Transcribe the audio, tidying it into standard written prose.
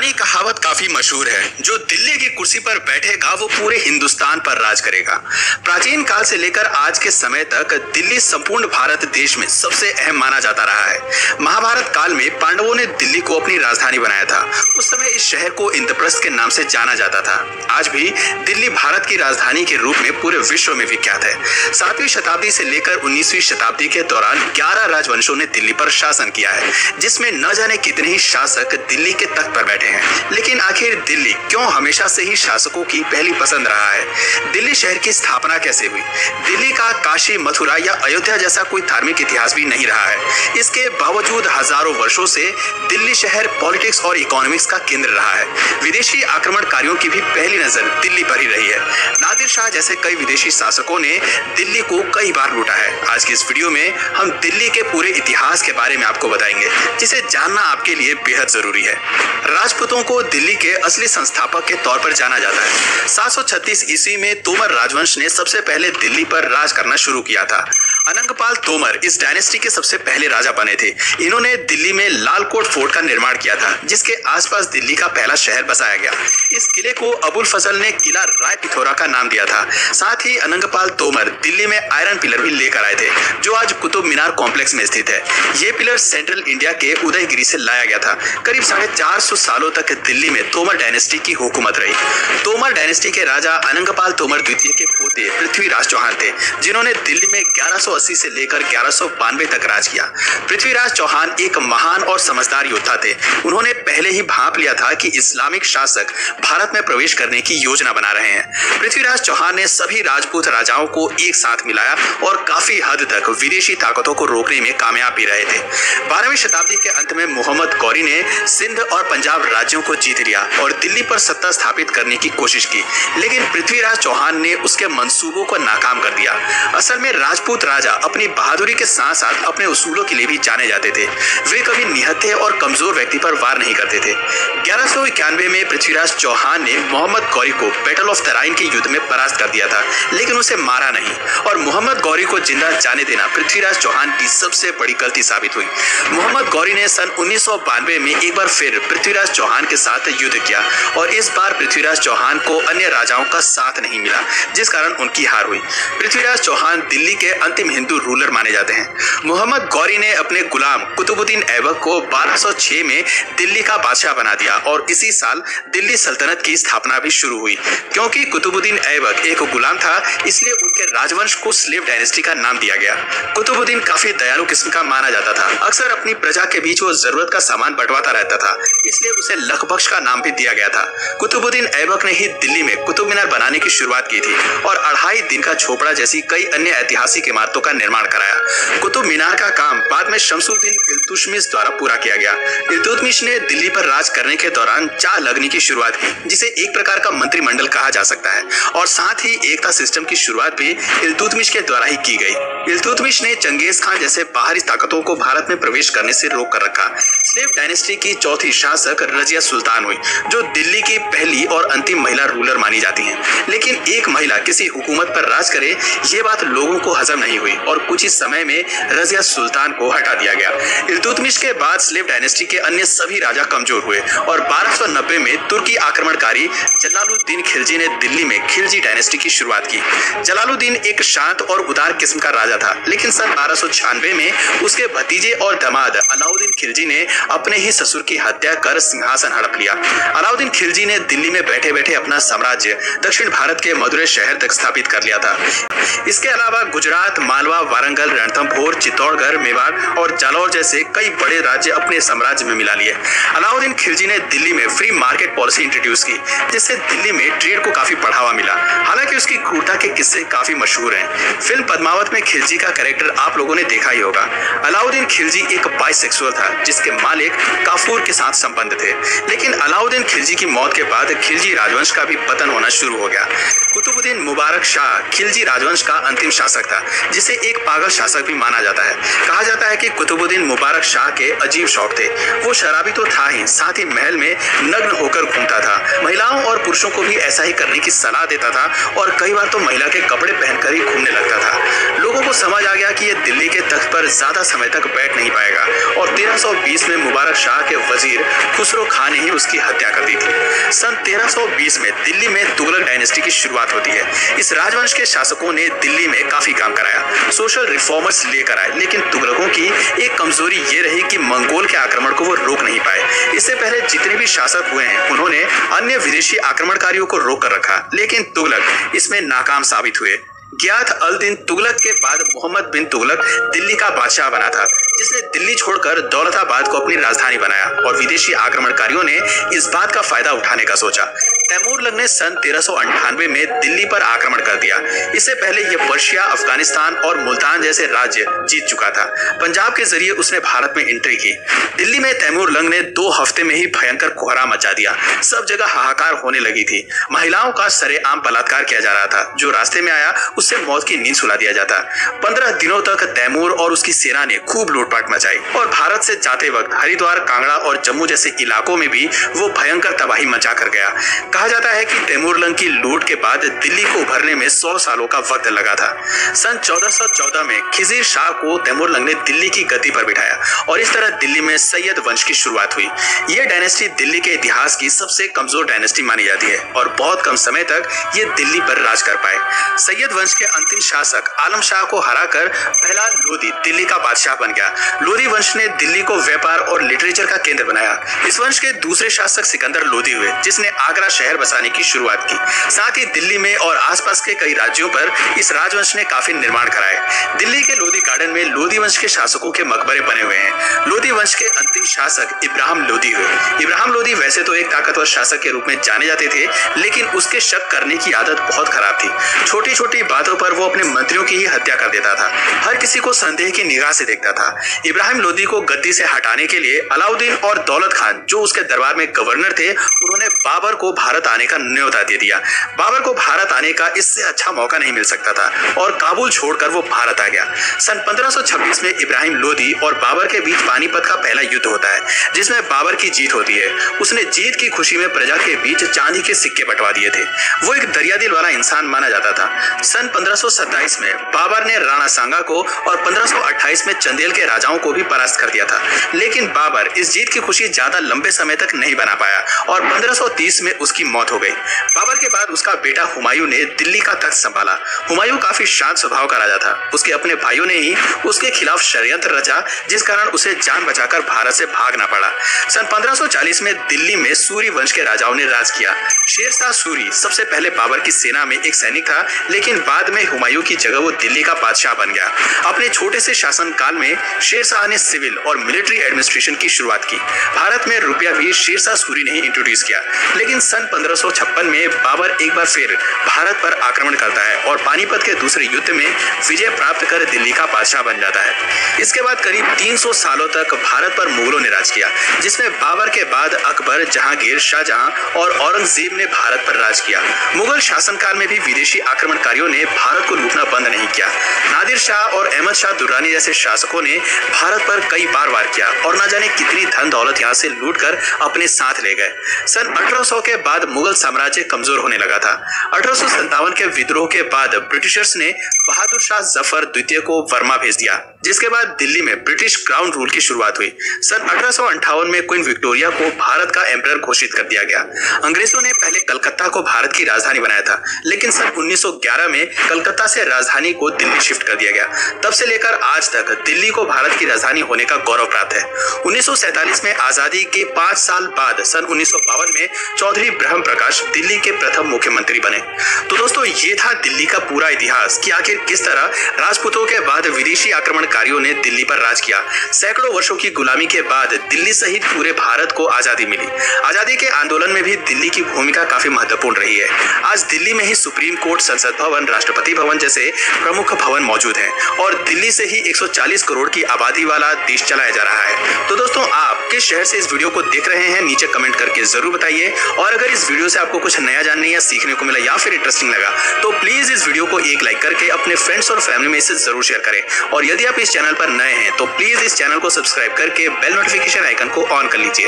पुरानी कहावत काफी मशहूर है, जो दिल्ली की कुर्सी पर बैठेगा वो पूरे हिंदुस्तान पर राज करेगा। प्राचीन काल से लेकर आज के समय तक दिल्ली संपूर्ण भारत देश में सबसे अहम माना जाता रहा है। महाभारत काल में पांडवों ने दिल्ली को अपनी राजधानी बनाया था। उस समय इस शहर को इंद्रप्रस्थ के नाम से जाना जाता था। आज भी दिल्ली भारत की राजधानी के रूप में पूरे विश्व में विख्यात है। 7वीं शताब्दी से लेकर 19वीं शताब्दी के दौरान 11 राजवंशों ने दिल्ली पर शासन किया है, जिसमें न जाने कितने ही शासक दिल्ली के तख्त पर बैठे हैं। लेकिन आखिर दिल्ली क्यों हमेशा से ही शासकों की पहली पसंद रहा है? दिल्ली शहर की स्थापना कैसे हुई? दिल्ली का काशी, मथुरा या अयोध्या जैसा कोई धार्मिक इतिहास भी नहीं रहा है। इसके बावजूद हजारों वर्षों से दिल्ली शहर पॉलिटिक्स और इकोनॉमिक्स का केंद्र रहा है। विदेशी आक्रमणकारियों की भी पहली नजर दिल्ली पर ही रही है। नादिर शाह जैसे कई विदेशी शासकों ने दिल्ली को कई बार लूटा है। आज की इस वीडियो में हम दिल्ली के पूरे इतिहास के बारे में आपको बताएंगे, जिसे जानना आपके लिए बेहद जरूरी है। राजपूतों को दिल्ली के असली संस्थापक के तौर पर जाना जाता है। 736 ईस्वी में तोमर राजवंश ने सबसे पहले दिल्ली पर राज करना शुरू किया था। अनंगपाल तोमर इस डायनेस्टी के सबसे पहले राजा बने थे। इन्होंने दिल्ली में लालकोट फोर्ट का निर्माण किया था, जिसके आसपास दिल्ली का पहला शहर बसाया गया। इस किले को अबुल फजल ने किला राय पिथौरा का नाम दिया था। साथ ही अनंगपाल तोमर दिल्ली में आयरन पिलर भी लेकर आए थे, जो आज कुतुब मीनार कॉम्प्लेक्स में स्थित है। ये पिलर सेंट्रल इंडिया के उदयगिरी से लाया गया था। करीब 450 सालों तक दिल्ली में तोमर डायनेस्टी की हुकूमत रही। तोमर डायनेस्टी के राजा अनंगपाल तोमर द्वितीय के पोते पृथ्वीराज चौहान थे, जिन्होंने दिल्ली में 1180 से लेकर 1192 तक राज किया। पृथ्वीराज चौहान एक महान और समझदार योद्धा थे। उन्होंने पहले ही भांप लिया था कि इस्लामिक शासक भारत में प्रवेश करने की योजना बना रहे हैं। पृथ्वीराज चौहान ने सभी राजपूत राजाओं को एक साथ मिलाया और काफी हद तक विदेशी ताकतों को रोकने में कामयाब भी रहे थे। 12वीं शताब्दी के अंत में मोहम्मद गौरी ने सिंध और पंजाब राज्यों को जीत लिया और दिल्ली पर सत्ता स्थापित करने की कोशिश की, लेकिन पृथ्वीराज चौहान ने उसके मंसूबों को नाकाम कर दिया। असल में राजपूत राजा अपनी बहादुरी के साथ साथ अपने उसूलों के लिए भी जाने जाते थे। वे कभी निहत्थे और कमजोर व्यक्ति पर वार नहीं करते थे। 1191 में पृथ्वीराज चौहान ने मोहम्मद गौरी को बैटल ऑफ तराइन के युद्ध में परास्त कर दिया था, लेकिन उसे मारा नहीं। और मोहम्मद गौरी को जिंदा जाने देना पृथ्वीराज चौहान की सबसे बड़ी गलती साबित हुई। मोहम्मद गौरी ने सन 1992 में एक बार फिर पृथ्वीराज चौहान के साथ युद्ध किया और इस बार पृथ्वीराज चौहान को अन्य राजाओं का साथ नहीं मिला, जिस कारण उनकी हार हुई। पृथ्वीराज चौहान दिल्ली के अंतिम हिंदू रूलर माने जाते हैं। मोहम्मद गौरी ने अपने गुलाम कुतुबुद्दीन ऐबक को 1206 में दिल्ली का बादशाह बना दिया और इसी साल दिल्ली सल्तनत की स्थापना भी शुरू हुई। क्योंकि कुतुबुद्दीन ऐबक एक गुलाम था, इसलिए उनके राजवंश को स्लेव डायनेस्टी का नाम दिया गया। कुतुबुद्दीन काफी दयालु किस्म का माना जाता था। अक्सर अपनी प्रजा के बीच वो जरूरत का सामान बंटवाता रहता था, इसलिए उसे लखबख्श का नाम भी दिया गया था। कुतुबुद्दीन ऐबक ने ही दिल्ली में कुतुब मीनार बनाने की शुरुआत की थी और 2.5 दिन का झोपड़ा जैसी कई अन्य ऐतिहासिक इमारतों का निर्माण कराया। कुतुब मीनार का काम बाद में शमसुद्दीन इल्तुतमिश द्वारा पूरा किया गया। इल्तुतमिश ने दिल्ली पर राज करने के दौरान चाह लगनी की शुरुआत की, जिसे एक प्रकार का मंत्रिमंडल कहा जा सकता है, और साथ ही एकता सिस्टम की शुरुआत भी इल्तुतमिश के द्वारा ही की गई। इल्तुतमिश ने चंगेज खान जैसे बाहरी ताकतों को भारत में प्रवेश करने से रोक कर रखा। स्लेव डायनेस्टी की चौथी शासक रजिया सुल्तान हुई, जो दिल्ली की पहली और अंतिम महिला रूलर मानी जाती हैं। लेकिन एक महिला किसी हुकूमत पर राज करे, ये बात लोगों को हजम नहीं हुई और कुछ ही समय में रजिया सुल्तान को हटा दिया गया। इल्तुतमिश के बाद स्लेव डायनेस्टी के अन्य सभी राजा कमजोर हुए और 1290 में तुर्की आक्रमणकारी जलालुद्दीन खिलजी ने दिल्ली में खिलजी डायनेस्टी की शुरुआत की। जलालुद्दीन एक शांत और उदार किस्म का राजा था, लेकिन सन 1296 में उसके भतीजे और दामाद अलाउद्दीन खिलजी ने अपने ही ससुर की हत्या कर सिंहासन हड़प लिया। अलाउद्दीन खिलजी ने दिल्ली में बैठे बैठे अपना साम्राज्य दक्षिण भारत के मदुरै शहर तक स्थापित कर लिया था। इसके अलावा गुजरात, मालवा, वारंगल, रणथंभौर, चित्तौड़गढ़, मेवाड़ और जालौर जैसे कई बड़े राज्य अपने साम्राज्य में मिला लिए। अलाउद्दीन खिलजी ने दिल्ली में फ्री मार्केट पॉलिसी इंट्रोड्यूस की, जिससे दिल्ली में ट्रेड को काफी बढ़ावा मिला। हालांकि उसकी क्रूरता के किस्से काफी मशहूर हैं। फिल्म पद्मावत में खिलजी का कैरेक्टर आप लोगों ने देखा ही होगा। अलाउद्दीन खिलजी एक बाइसेक्सुअल था, जिसके मालिक काफूर के साथ संबंध थे। लेकिन अलाउद्दीन खिलजी की मौत के बाद खिलजी राजवंश का भी पतन होना शुरू हो गया। कुतुबुद्दीन मुबारक शाह खिलजी राजवंश का अंतिम शासक था, जिसे एक पागल शासक भी माना जाता है। कहा जाता है कि कुतुबुद्दीन मुबारक शाह के अजीब शौक थे। वो शराबी तो था ही, साथ ही महल में नग्न होकर घूमता था। महिलाओं और पुरुषों को भी ऐसा ही करने की सलाह देता था और कई बार तो महिला के कपड़े पहनकर ही घूमने लगता था। लोगों को समझ आ गया कि ये दिल्ली के तख्त पर ज्यादा समय तक बैठ नहीं पाएगा और 1320 में मुबारक शाह के वजीर खुसरो खां ने ही उसकी हत्या कर दी थी। सन 1320 में दिल्ली में तुगलक डायनेस्टी की शुरुआत होती है। इस राजवंश के शासकों ने दिल्ली में काफी काम कराया, सोशल रिफॉर्मर्स लेकर आए, लेकिन तुगलकों की एक कमजोरी ये रही कि मंगोल के आक्रमण को वो रोक नहीं पाए। इससे पहले जितने भी शासक हुए हैं उन्होंने अन्य विदेशी आक्रमणकारियों को रोक कर रखा, लेकिन तुगलक इसमें नाकाम साबित हुए। गियाथ अल दिन तुगलक के बाद मोहम्मद बिन तुगलक दिल्ली का बादशाह बना था, जिसने दिल्ली छोड़कर दौलताबाद को अपनी राजधानी बनाया और विदेशी आक्रमणकारियों ने इस बात का फायदा उठाने का सोचा। तैमूरलंग ने सन 1398 में दिल्ली पर आक्रमण कर दिया। इससे पहले यह पर्शिया, अफगानिस्तान और मुल्तान जैसे राज्य जीत चुका था। पंजाब के जरिए उसने भारत में एंट्री की। दिल्ली में तैमूरलंग ने 2 हफ्ते में ही भयंकर कोहराम मचा दिया। सब जगह हाहाकार होने लगी थी। महिलाओं का सरेआम बलात्कार किया जा रहा था। जो रास्ते में आया उससे मौत की नींद सुला दिया जाता। 15 दिनों तक तैमूर और उसकी सेना ने खूब लूटपाट मचाई और भारत से जाते वक्त हरिद्वार, कांगड़ा और जम्मू जैसे इलाकों में भी वो भयंकर तबाही मचा कर गया। कहा जाता है कि तैमूरलंग की लूट के बाद दिल्ली को उभरने में 100 सालों का वक्त लगा था। सन 1414 में खिजीर शाह को तैमूरलंग ने दिल्ली की गद्दी पर बिठाया और इस तरह दिल्ली में सैयद वंश की शुरुआत हुई। यह डायनेस्टी दिल्ली के इतिहास की सबसे कमजोर डायनेस्टी मानी जाती है और बहुत कम समय तक ये दिल्ली पर राज कर पाए। सैयद वंश के अंतिम शासक आलम शाह को हराकर पहला लोधी दिल्ली का बादशाह बन गया। लोधी वंश ने दिल्ली को व्यापार और लिटरेचर का केंद्र बनाया। इस वंश के दूसरे शासक सिकंदर लोधी हुए, जिसने आगरा शहर बसाने की शुरुआत की। साथ ही दिल्ली में और आसपास के कई राज्यों पर इस राजवंश ने काफी निर्माण कराए। दिल्ली के लोधी गार्डन में लोधी वंश के शासकों के मकबरे बने हुए हैं। लोधी वंश के अंतिम शासक इब्राहिम लोधी हुए। इब्राहिम लोधी वैसे तो एक ताकतवर शासक के रूप में जाने जाते थे, लेकिन उसके शक करने की आदत बहुत खराब थी। छोटी छोटी बातों पर वो अपने मंत्रियों की ही हत्या कर देता था। हर किसी को संदेह की निगाह से देखता था। इब्राहिम लोधी को गद्दी से हटाने के लिए अलाउद्दीन और दौलत खान, जो उसके दरबार में गवर्नर थे, उन्होंने बाबर को भारत आने का न्योता दे दिया। बाबर को भारत आने का इससे अच्छा मौका नहीं मिल सकता था और काबुल छोड़कर वो भारत आ गया। सन 1526 में इब्राहिम लोधी और बाबर के बीच पानीपत का पहला युद्ध होता है, जिसमें बाबर की जीत होती है। उसने जीत की खुशी में प्रजा के बीच चांदी के सिक्के बंटवा दिए थे। वो एक दरियादिल वाला इंसान माना जाता था। सन 1527 में बाबर ने राणा सांगा को और 1528 में चंदेल के राजाओं को भी परास्त कर दिया था, लेकिन बाबर इस जीत की खुशी ज्यादा लंबे समय तक नहीं बना पाया और 1530 में उसकी मौत हो गई। बाबर के बाद उसका बेटा हुमायूं ने दिल्ली का तख्त संभाला। हुमायूं काफी शांत स्वभाव का राजा था। उसके अपने भाइयों ने ही उसके खिलाफ षड्यंत्र रचा, जिस कारण उसे जान बचाकर भारत से भागना पड़ा। सन 1540 में दिल्ली में सूरी वंश के राजाओं ने राज किया। शेरशाह सूरी सबसे पहले बाबर की सेना में एक सैनिक था, लेकिन बाद में हुमायूं की जगह वो दिल्ली का बादशाह बन गया। अपने छोटे से शासन काल में शेरशाह ने सिविल और मिलिट्री एडमिनिस्ट्रेशन की शुरुआत की। भारत में रुपया भी शेरशाह सूरी ने इंट्रोड्यूस किया, लेकिन सन 1556 में बाबर एक बार फिर भारत पर आक्रमण करता है और पानीपत के दूसरे युद्ध में विजय प्राप्त कर दिल्ली का बादशाह बन जाता है। इसके बाद करीब 300 सालों तक भारत पर मुगलों ने राज किया, जिसमें बाबर के बाद अकबर, जहांगीर, शाहजहां और औरंगजेब ने भारत पर राज किया। मुगल शासनकाल में भी विदेशी आक्रमणकारियों ने भारत को लूटना बंद नहीं किया। नादिर शाह और अहमद शाह दुर्रानी जैसे शासकों ने भारत पर कई बार वार किया और न जाने कितनी धन दौलत यहाँ से लूटकर अपने साथ ले गए। सन 1800 के बाद मुगल साम्राज्य कमजोर होने लगा था। 1857 के विद्रोह के बाद ब्रिटिशर्स ने बहादुर शाह जफर द्वितीय को वर्मा भेज दिया, जिसके बाद दिल्ली में ब्रिटिश क्राउन रूल की शुरुआत हुई। सन 1858 में क्वीन विक्टोरिया को भारत का एम्परर घोषित कर दिया गया। अंग्रेजों ने पहले कलकत्ता को भारत की राजधानी बनाया था, लेकिन सन 1911 में कलकत्ता से राजधानी को दिल्ली शिफ्ट कर दिया गया। तब से लेकर आज तक दिल्ली को भारत की राजधानी होने का गौरव प्राप्त है। 1947 में आजादी के 5 साल बाद सन 1952 में चौधरी ब्रह्म प्रकाश दिल्ली के प्रथम मुख्यमंत्री बने। तो दोस्तों, ये था दिल्ली का पूरा इतिहास कि आखिर किस तरह राजपूतों के बाद विदेशी आक्रमणकारियों ने दिल्ली पर राज किया। सैकड़ों वर्षों की गुलामी के बाद दिल्ली सहित पूरे भारत को आजादी मिली। आजादी के आंदोलन में भी दिल्ली की भूमिका काफी महत्वपूर्ण रही है। आज दिल्ली में ही सुप्रीम कोर्ट, संसद भवन, राष्ट्रपति भवन जैसे प्रमुख भवन मौजूद हैं और दिल्ली से ही 140 करोड़ की आबादी वाला देश चलाया जा रहा है। तो दोस्तों, आप किस शहर से इस वीडियो को देख रहे हैं, नीचे कमेंट करके जरूर बताइए। और अगर इस वीडियो से आपको कुछ नया जानने या सीखने को मिला या फिर इंटरेस्टिंग लगा, तो प्लीज इस वीडियो को एक लाइक करके अपने फ्रेंड्स और फैमिली में इसे जरूर शेयर करें। और यदि आप इस चैनल पर नए हैं तो प्लीज इस चैनल को सब्सक्राइब करके बेल नोटिफिकेशन आइकन को ऑन कर लीजिए।